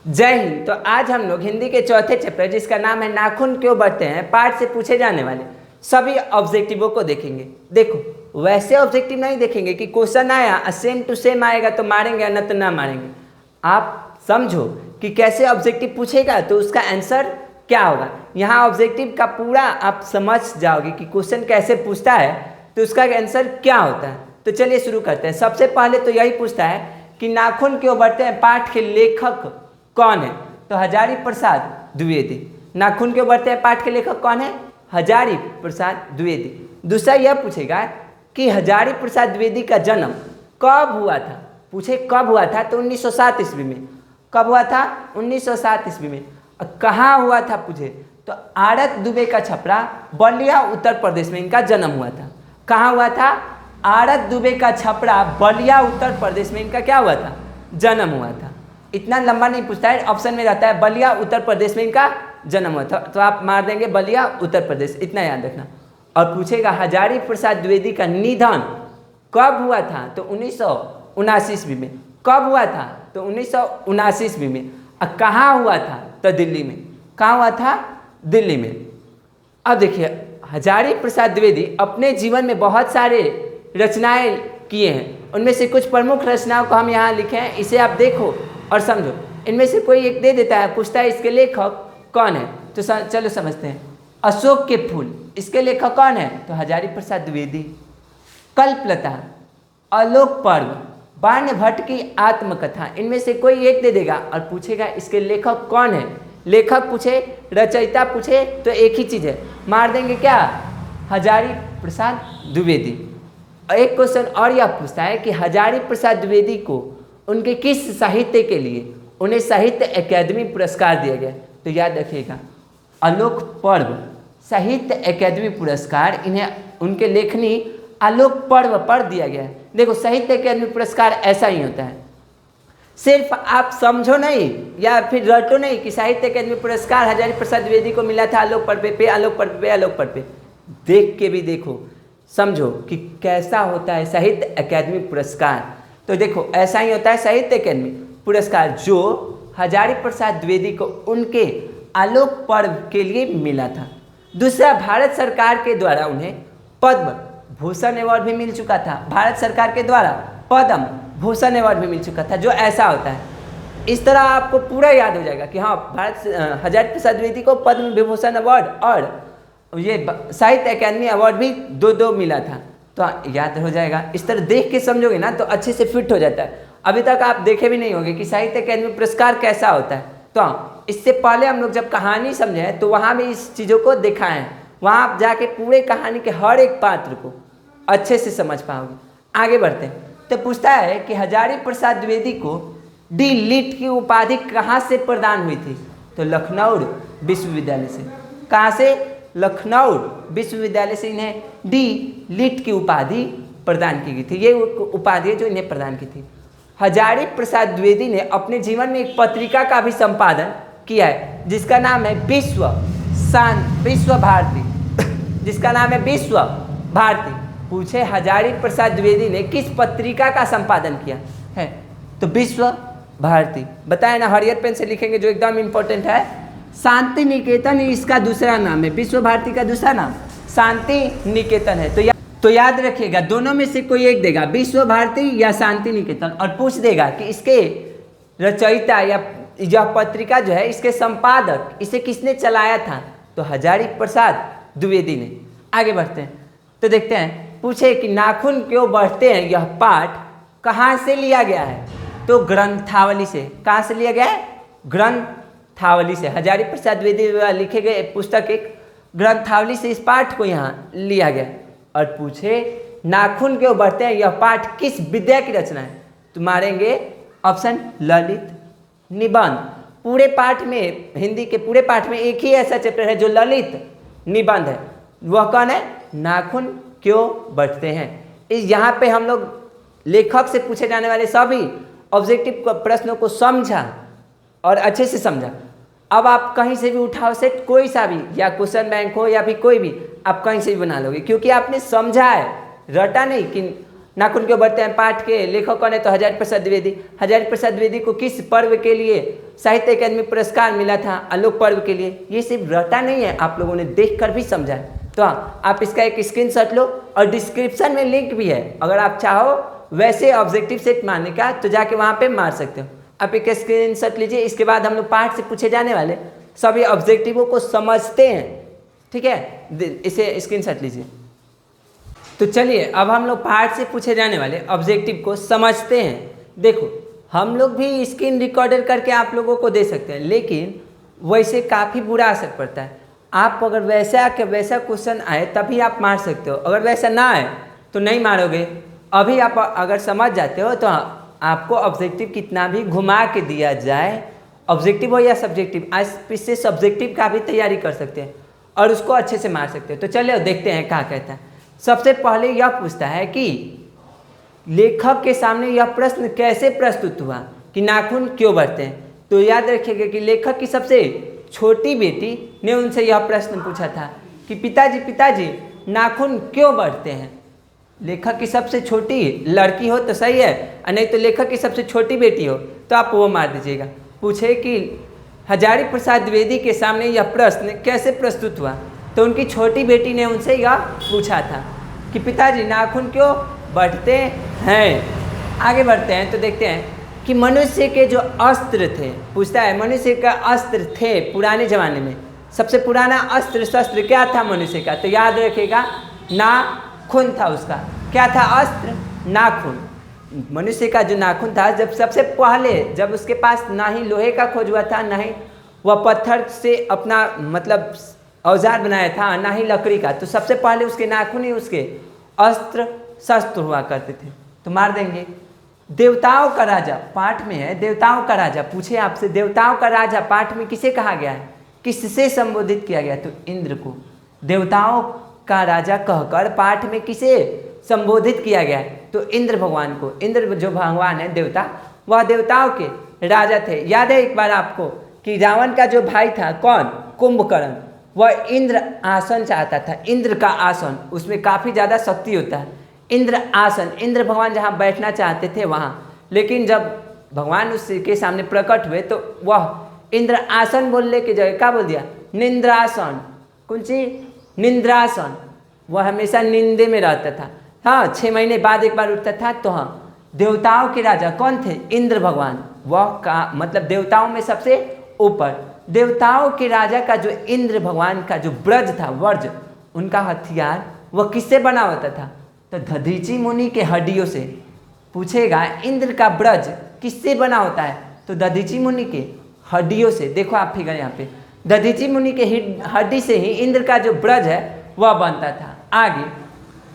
जय हिंद। तो आज हम लोग हिंदी के चौथे चैप्टर जिसका नाम है नाखून क्यों बढ़ते हैं पाठ से पूछे जाने वाले सभी ऑब्जेक्टिवों को देखेंगे। देखो वैसे ऑब्जेक्टिव नहीं देखेंगे कि क्वेश्चन आया सेम टू सेम आएगा तो मारेंगे न तो ना मारेंगे। आप समझो कि कैसे ऑब्जेक्टिव पूछेगा तो उसका आंसर क्या होगा। यहाँ ऑब्जेक्टिव का पूरा आप समझ जाओगे कि क्वेश्चन कैसे पूछता है तो उसका आंसर क्या होता है। तो चलिए शुरू करते हैं। सबसे पहले तो यही पूछता है कि नाखून क्यों बढ़ते हैं पाठ के लेखक कौन है। तो हजारी प्रसाद द्विवेदी। नाखून क्यों बढ़ते हैं पाठ के लेखक कौन है, हजारी प्रसाद द्विवेदी। दूसरा यह पूछेगा कि हजारी प्रसाद द्विवेदी का जन्म कब हुआ था। पूछे कब हुआ था तो 1907 ईस्वी में। कब हुआ था 1907 ईस्वी में। कहाँ हुआ था पूछे तो आड़त दुबे का छपरा बलिया उत्तर प्रदेश में इनका जन्म हुआ था। कहाँ हुआ था, आड़त दुबे का छपरा बलिया उत्तर प्रदेश में इनका क्या हुआ था, जन्म हुआ था। इतना लंबा नहीं पूछता है, ऑप्शन में रहता है बलिया उत्तर प्रदेश में इनका जन्म हुआ था तो आप मार देंगे बलिया उत्तर प्रदेश, इतना याद रखना। और पूछेगा हजारी प्रसाद द्विवेदी का निधन कब हुआ था तो 1979 ईस्वी में। कब हुआ था तो 1979 ईस्वी में। कहाँ हुआ था तो दिल्ली में। कहाँ हुआ था, दिल्ली में। अब देखिए हजारी प्रसाद द्विवेदी अपने जीवन में बहुत सारे रचनाएं किए हैं। उनमें से कुछ प्रमुख रचनाओं को हम यहाँ लिखे हैं, इसे आप देखो और समझो। इनमें से कोई एक दे देता है, पूछता है इसके लेखक कौन है तो चलो समझते हैं। अशोक के फूल, इसके लेखक कौन है तो हजारी प्रसाद द्विवेदी। कल्पलता, आलोक पर्व, बाण भट्ट की आत्मकथा, इनमें से कोई एक दे देगा और पूछेगा इसके लेखक कौन है। लेखक पूछे रचयिता पूछे तो एक ही चीज़ है, मार देंगे क्या, हजारी प्रसाद द्विवेदी। एक क्वेश्चन और यह पूछता है कि हजारी प्रसाद द्विवेदी को उनके किस साहित्य के लिए उन्हें साहित्य अकादमी पुरस्कार दिया गया। तो याद रखिएगा आलोक पर्व साहित्य अकादमी पुरस्कार इन्हें उनके लेखनी आलोक पर्व पर दिया गया है। देखो साहित्य अकादमी पुरस्कार ऐसा ही होता है, सिर्फ आप समझो नहीं या फिर रटो नहीं कि साहित्य अकादमी पुरस्कार हजारी प्रसाद द्विवेदी को मिला था आलोक पर्व पे, आलोक पर्व पे, आलोक पर्व पे। देख के भी देखो, समझो कि कैसा होता है साहित्य अकादमी पुरस्कार। तो देखो ऐसा ही होता है साहित्य अकादमी पुरस्कार जो हजारी प्रसाद द्विवेदी को उनके आलोक पर्व के लिए मिला था। दूसरा, भारत सरकार के द्वारा उन्हें पद्म भूषण अवार्ड भी मिल चुका था। भारत सरकार के द्वारा पद्म भूषण अवार्ड भी मिल चुका था, जो ऐसा होता है। इस तरह आपको पूरा याद हो जाएगा कि हाँ भारत हजारी प्रसाद द्विवेदी को पद्म विभूषण अवार्ड और ये साहित्य अकादमी अवार्ड भी दो मिला था, तो याद हो जाएगा। इस तरह देख के समझोगे ना तो अच्छे से फिट हो जाता है। अभी तक आप देखे भी नहीं होंगे कि साहित्य अकादमी पुरस्कार कैसा होता है। तो इससे पहले हम लोग जब कहानी समझे हैं तो वहाँ भी इस चीज़ों को दिखाएं, वहाँ आप जाके पूरे कहानी के हर एक पात्र को अच्छे से समझ पाओगे। आगे बढ़ते हैं तो पूछता है कि हजारी प्रसाद द्विवेदी को डी लिट की उपाधि कहाँ से प्रदान हुई थी। तो लखनऊ विश्वविद्यालय से। कहाँ से, लखनऊ विश्वविद्यालय से इन्हें डी लिट की उपाधि प्रदान की गई थी। ये उपाधि जो इन्हें प्रदान की थी। हजारी प्रसाद द्विवेदी ने अपने जीवन में एक पत्रिका का भी संपादन किया है जिसका नाम है विश्व भारती जिसका नाम है विश्व भारती। पूछे हजारी प्रसाद द्विवेदी ने किस पत्रिका का संपादन किया है तो विश्व भारती। बताए ना, हरियर पेन से लिखेंगे जो एकदम इंपॉर्टेंट है। शांति निकेतन इसका दूसरा नाम है, विश्व भारती का दूसरा नाम शांति निकेतन है। तो याद रखिएगा दोनों में से कोई एक देगा, विश्व भारती या शांति निकेतन, और पूछ देगा कि इसके रचयिता या यह पत्रिका जो है इसके संपादक इसे किसने चलाया था तो हजारी प्रसाद द्विवेदी ने। आगे बढ़ते हैं तो देखते हैं। पूछे कि नाखून क्यों बढ़ते हैं यह पाठ कहाँ से लिया गया है तो ग्रंथावली से। कहाँ से लिया गया है, ग्रंथावली से। हजारी प्रसाद द्विवेदी द्वारा लिखे गए पुस्तक एक ग्रंथावली से इस पाठ को यहाँ लिया गया। और पूछे नाखून क्यों बढ़ते हैं यह पाठ किस विद्या की रचना है तो मारेंगे ऑप्शन ललित निबंध। पूरे पाठ में, हिंदी के पूरे पाठ में एक ही ऐसा चैप्टर है जो ललित निबंध है, वह कौन है, नाखून क्यों बढ़ते हैं। इस यहाँ पे हम लोग लेखक से पूछे जाने वाले सभी ऑब्जेक्टिव प्रश्नों को समझा और अच्छे से समझा। अब आप कहीं से भी उठाओ सेट, कोई सा भी, या क्वेश्चन बैंक हो या फिर कोई भी, आप कहीं से भी बना लोगे क्योंकि आपने समझा है, रटा नहीं कि नाखून क्यों बढ़ते हैं पाठ के लेखक कौन है तो हजारी प्रसाद द्विवेदी। हजारी प्रसाद द्विवेदी को किस पर्व के लिए साहित्य अकादमी पुरस्कार मिला था आलोक पर्व के लिए। ये सिर्फ रटा नहीं है, आप लोगों ने देख कर भी समझा है। तो हाँ, आप इसका एक स्क्रीनशॉट लो और डिस्क्रिप्शन में लिंक भी है, अगर आप चाहो वैसे ऑब्जेक्टिव सेट मारने का तो जाके वहाँ पे मार सकते हो। आप एक स्क्रीनशॉट लीजिए। इसके बाद हम लोग पाठ से पूछे जाने वाले सभी ऑब्जेक्टिवों को समझते हैं, ठीक है। इसे स्क्रीनशॉट लीजिए। तो चलिए अब हम लोग पाठ से पूछे जाने वाले ऑब्जेक्टिव को समझते हैं। देखो, हम लोग भी स्क्रीन रिकॉर्डर करके आप लोगों को दे सकते हैं, लेकिन वैसे काफ़ी बुरा असर पड़ता है। आप अगर वैसा क्वेश्चन आए तभी आप मार सकते हो, अगर वैसा ना आए तो नहीं मारोगे। अभी आप अगर समझ जाते हो तो आपको ऑब्जेक्टिव कितना भी घुमा के दिया जाए, ऑब्जेक्टिव हो या सब्जेक्टिव, आज इससे सब्जेक्टिव का भी तैयारी कर सकते हैं और उसको अच्छे से मार सकते हो। तो चलिए देखते हैं क्या कहता है। सबसे पहले यह पूछता है कि लेखक के सामने यह प्रश्न कैसे प्रस्तुत हुआ कि नाखून क्यों बढ़ते हैं। तो याद रखिएगा कि लेखक की सबसे छोटी बेटी ने उनसे यह प्रश्न पूछा था कि पिताजी नाखून क्यों बढ़ते हैं। लेखक की सबसे छोटी लड़की हो तो सही है, और नहीं तो लेखक की सबसे छोटी बेटी हो तो आप वो मार दीजिएगा। पूछे कि हजारी प्रसाद द्विवेदी के सामने यह प्रश्न कैसे प्रस्तुत हुआ, तो उनकी छोटी बेटी ने उनसे यह पूछा था कि पिताजी नाखून क्यों बढ़ते हैं। आगे बढ़ते हैं तो देखते हैं कि मनुष्य के जो अस्त्र थे, पूछता है मनुष्य का अस्त्र थे पुराने ज़माने में, सबसे पुराना अस्त्र शस्त्र क्या था मनुष्य का। तो याद रखिएगा नाखून था उसका। क्या था अस्त्र? नाखून। मनुष्य का जो नाखून था, जब सबसे पहले जब उसके पास ना ही लोहे का खोज हुआ था, ना ही वह पत्थर से अपना मतलब औजार बनाया था, ना ही लकड़ी का, तो सबसे पहले उसके नाखून ही उसके अस्त्र शस्त्र हुआ करते थे। तो मार देंगे। देवताओं का राजा पाठ में है, देवताओं का राजा। पूछे आपसे देवताओं का राजा पाठ में किसे कहा गया है, किससे संबोधित किया गया? तो इंद्र को देवताओं का राजा कहकर पाठ में किसे संबोधित किया गया है? तो इंद्र भगवान को। इंद्र जो भगवान है देवता, वह देवताओं के राजा थे। याद है एक बार आपको कि रावण का जो भाई था कौन? कुंभकर्ण। वह इंद्र आसन चाहता था, इंद्र का आसन, उसमें काफ़ी ज़्यादा शक्ति होता है। इंद्र आसन, इंद्र भगवान जहाँ बैठना चाहते थे वहाँ, लेकिन जब भगवान उसके सामने प्रकट हुए तो वह इंद्र आसन बोलने की जगह क्या बोल दिया? निंद्रासन। कौन सी? निंद्रासन। वह हमेशा निंदे में रहता था। हाँ, 6 महीने बाद एक बार उठता था। तो हाँ, देवताओं के राजा कौन थे? इंद्र भगवान। वह का मतलब देवताओं में सबसे ऊपर। देवताओं के राजा का जो इंद्र भगवान का जो ब्रज था, वर्ज, उनका हथियार वह किससे बना होता था? तो दधीचि मुनि के हड्डियों से। पूछेगा इंद्र का ब्रज किससे बना होता है? तो दधीचि मुनि के हड्डियों से। देखो आप फिगर यहाँ पे, दधीचि मुनि के हड्डी से ही इंद्र का जो ब्रज है वह बनता था। आगे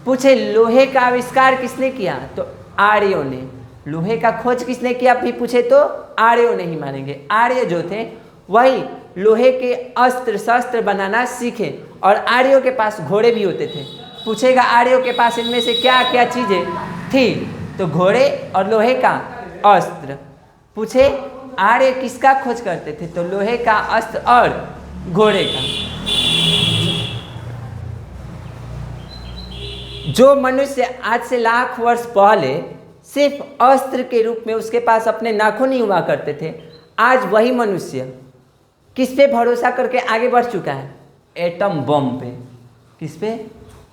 पूछे लोहे का आविष्कार किसने किया? तो आर्यों ने। लोहे का खोज किसने किया भी पूछे तो आर्यों ने ही मानेंगे। आर्य जो थे वही लोहे के अस्त्र शस्त्र बनाना सीखे, और आर्यों के पास घोड़े भी होते थे। पूछेगा आर्यों के पास इनमें से क्या क्या चीज़ें थी? तो घोड़े और लोहे का अस्त्र। पूछे आर्य किसका खोज करते थे? तो लोहे का अस्त्र और घोड़े का। जो मनुष्य आज से लाख वर्ष पहले सिर्फ अस्त्र के रूप में उसके पास अपने नाखून ही हुआ करते थे, आज वही मनुष्य किस पे भरोसा करके आगे बढ़ चुका है? एटम बम पे। किस पे?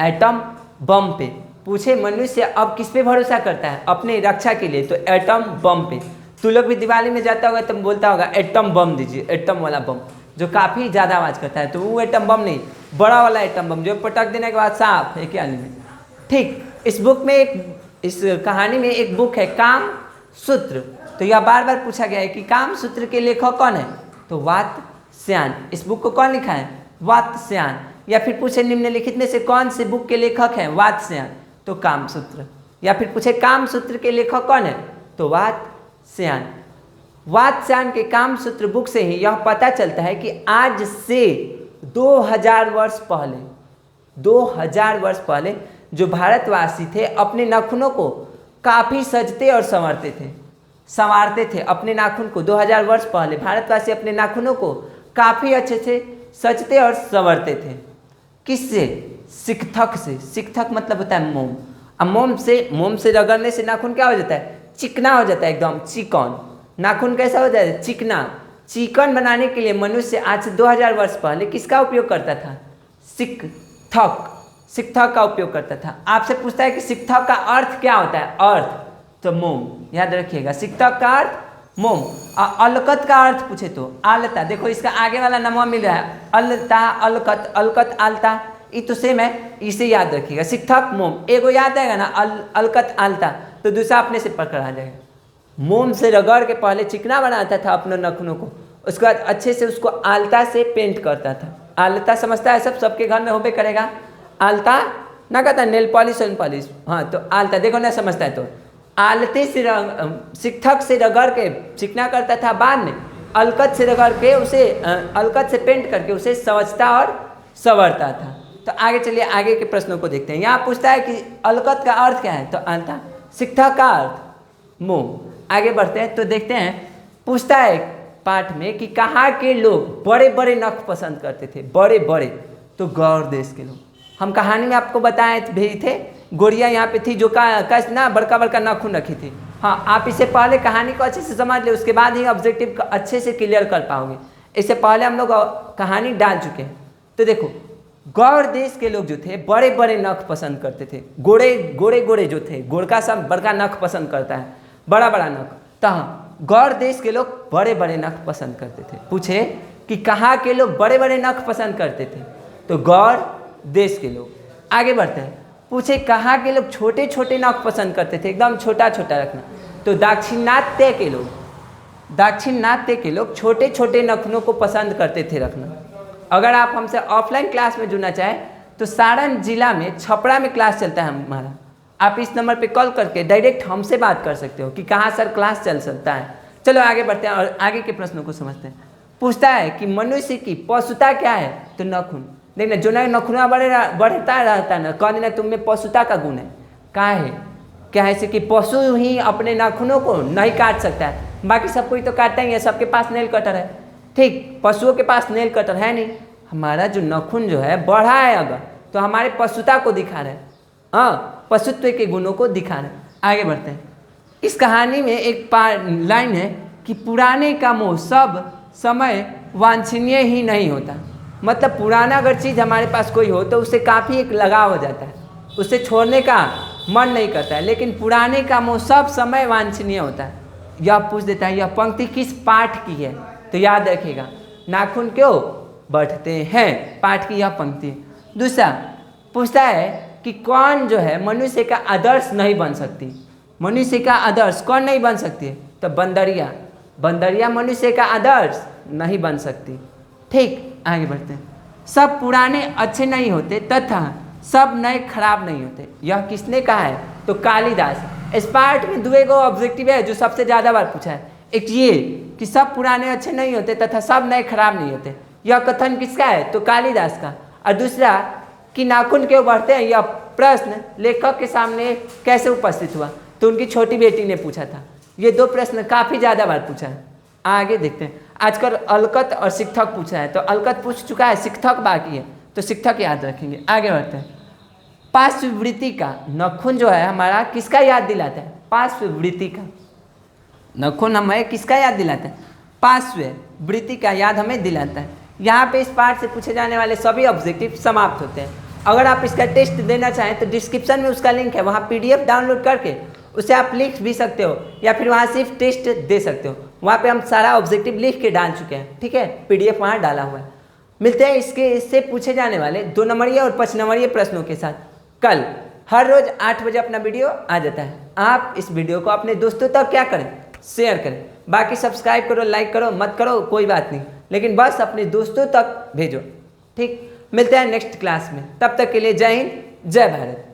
एटम बम पे। पूछे मनुष्य अब किस पे भरोसा करता है अपने रक्षा के लिए? तो एटम बम पे। तू लोग भी दिवाली में जाता होगा तो बोलता होगा एटम बम दीजिए, एटम वाला बम, जो काफ़ी ज़्यादा आवाज़ करता है। तो वो एटम बम नहीं, बड़ा वाला एटम बम जो पटक देने के बाद साफ है क्या नहीं। ठीक, इस बुक में इस कहानी में एक बुक है काम सूत्र। तो यह बार बार पूछा गया है कि काम सूत्र के लेखक कौन है? तो वात्स्यायन। इस बुक को कौन लिखा है? वात्स्यायन। या फिर पूछे निम्नलिखित में से कौन से बुक के लेखक हैं? वात्स्यायन। तो कामसूत्र। या फिर पूछे कामसूत्र के लेखक कौन है? तो वात्स्यायन। वात्स्यायन के कामसूत्र बुक से ही यह पता चलता है कि आज से 2000 वर्ष पहले, 2000 वर्ष पहले जो भारतवासी थे अपने नाखूनों को काफ़ी सजते और संवारते थे अपने नाखून को। 2000 वर्ष पहले भारतवासी अपने नाखूनों को काफ़ी अच्छे से सजते और संवरते थे। किससे? सिकथक से। सिकथक मतलब होता है मोम। अब मोम से रगड़ने से नाखून क्या हो जाता है? चिकना हो जाता है, एकदम चिकन। नाखून कैसा हो जाता है? चिकना। चिकन बनाने के लिए मनुष्य आज से 2000 वर्ष पहले किसका उपयोग करता था? सिकथक का उपयोग करता था। आपसे पूछता है कि सिकथक का अर्थ क्या होता है? अर्थ तो मोम, याद रखिएगा। सिकथक का अर्थ मोम। अलकत का अर्थ पूछे तो आलता। देखो इसका आगे वाला नाम मिल रहा है, अलता, अलकत, अलकत, आलता, ये तो सेम है, इसे याद रखिएगा। सिकथक मोम, एगो याद आएगा ना, अलकत, आलता, तो दूसरा अपने से पकड़ आ जाएगा। मोम से रगड़ के पहले चिकना बनाता था अपने नखनों को, उसके बाद अच्छे से उसको आलता से पेंट करता था। आलता समझता है सबके घर में होबे करेगा। आलता ना कहता नेल पॉलिश और पॉलिश, हाँ तो आलता देखो ना समझता है तो आलते से सिकथक से रगड़ के चिकना करता था, बाद में अलकत से रगड़ के उसे अलकत से पेंट करके उसे समझता और संवरता था। तो आगे चलिए आगे के प्रश्नों को देखते हैं। यहाँ पूछता है कि अलकत का अर्थ क्या है? तो आलता। सिकथक का अर्थ मोम। आगे बढ़ते हैं तो देखते हैं, पूछता है पाठ में कि कहाँ के लोग बड़े बड़े नख पसंद करते थे? बड़े बड़े, तो गौर देश के लोग। हम कहानी में आपको बताए भी थे, गोरिया यहाँ पे थी जो ना बड़का बड़का नाखून रखी थी। हाँ, आप इससे पहले कहानी को अच्छे से समझ ले, उसके बाद ही ऑब्जेक्टिव अच्छे से क्लियर कर पाओगे। इससे पहले हम लोग कहानी डाल चुके हैं। तो देखो, गौर देश के लोग जो थे बड़े बड़े नख पसंद करते थे। गोरे जो थे, गोरका सब बड़का नख पसंद करता है, बड़ा बड़ा नख। तो हाँ, गौर देश के लोग बड़े बड़े नख पसंद करते थे। पूछे कि कहाँ के लोग बड़े बड़े नख पसंद करते थे? तो गौर देश के लोग। आगे बढ़ते हैं, पूछे कहाँ के लोग छोटे छोटे नख पसंद करते थे, एकदम छोटा छोटा रखना? तो दाक्षिणात्य के लोग छोटे छोटे नखनों को पसंद करते थे रखना। अगर आप हमसे ऑफलाइन क्लास में जुड़ना चाहें तो सारण जिला में छपरा में क्लास चलता है हमारा। आप इस नंबर पे कॉल करके डायरेक्ट हमसे बात कर सकते हो कि कहाँ सर क्लास चल सकता है। चलो आगे बढ़ते हैं और आगे के प्रश्नों को समझते हैं। पूछता है कि मनुष्य की पशुता क्या है? तो नखून। देखना, जो ना नखुना बढ़ता रहता है ना, कह देना तुम में पशुता का गुण है। क्या है? क्या है से कि पशु ही अपने नाखूनों को नहीं काट सकता है, बाकी सब कोई तो काटता ही है, सबके पास नेल कटर है। ठीक, पशुओं के पास नेल कटर है नहीं। हमारा जो नाखून जो है बढ़ा है अगर, तो हमारे पशुता को दिखा रहा है, हाँ, पशुत्व के गुणों को दिखा रहा है। आगे बढ़ते हैं। इस कहानी में एक लाइन है कि पुराने का मोह सब समय वांछनीय ही नहीं होता। मतलब पुराना अगर चीज़ हमारे पास कोई हो तो उससे काफ़ी एक लगाव हो जाता है, उससे छोड़ने का मन नहीं करता है। लेकिन पुराने का मोह सब समय वांछनीय होता है। यह पूछ देता है यह पंक्ति किस पाठ की है? तो याद रखिएगा, नाखून क्यों बढ़ते हैं, पाठ की यह पंक्ति। दूसरा पूछता है कि कौन जो है मनुष्य का आदर्श नहीं बन सकती? मनुष्य का आदर्श कौन नहीं बन सकती है? तो बंदरिया मनुष्य का आदर्श नहीं बन सकती। ठीक, आगे बढ़ते हैं। सब पुराने अच्छे नहीं होते तथा सब नए खराब नहीं होते। यह किसने कहा है? तो कालिदास। इस पार्ट में दुएगो ऑब्जेक्टिव है जो सबसे ज़्यादा बार पूछा है। एक ये कि सब पुराने अच्छे नहीं होते तथा सब नए खराब नहीं होते, यह कथन किसका है? तो कालिदास का। और दूसरा कि नाखून क्यों बढ़ते हैं, यह प्रश्न लेखक के सामने कैसे उपस्थित हुआ? तो उनकी छोटी बेटी ने पूछा था। ये दो प्रश्न काफ़ी ज़्यादा बार पूछा है। आगे देखते हैं। आजकल अलकत और सिकथक पूछा है, तो अलकत पूछ चुका है, सिकथक बाकी है, तो सिकथक याद रखेंगे। आगे बढ़ते हैं। पार्श्ववृत्ति का नाखून जो है हमारा किसका याद दिलाता है? पार्श्ववृत्ति का नाखून हमें किसका याद दिलाता है? पार्श्ववृत्ति का याद हमें दिलाता है। यहाँ पे इस पार्ट से पूछे जाने वाले सभी ऑब्जेक्टिव समाप्त होते हैं। अगर आप इसका टेस्ट देना चाहें तो डिस्क्रिप्शन में उसका लिंक है, वहाँ PDF डाउनलोड करके उसे आप लिख भी सकते हो, या फिर वहाँ सिर्फ टेस्ट दे सकते हो। वहाँ पे हम सारा ऑब्जेक्टिव लिख के डाल चुके हैं, ठीक है, PDF वहाँ डाला हुआ है। मिलते हैं इससे पूछे जाने वाले 2 नंबरीय और 5 नंबरीय प्रश्नों के साथ कल। हर रोज 8 बजे अपना वीडियो आ जाता है। आप इस वीडियो को अपने दोस्तों तक क्या करें? शेयर करें। बाकी सब्सक्राइब करो, लाइक करो, मत करो कोई बात नहीं, लेकिन बस अपने दोस्तों तक भेजो। ठीक, मिलते हैं नेक्स्ट क्लास में। तब तक के लिए जय हिंद, जय भारत।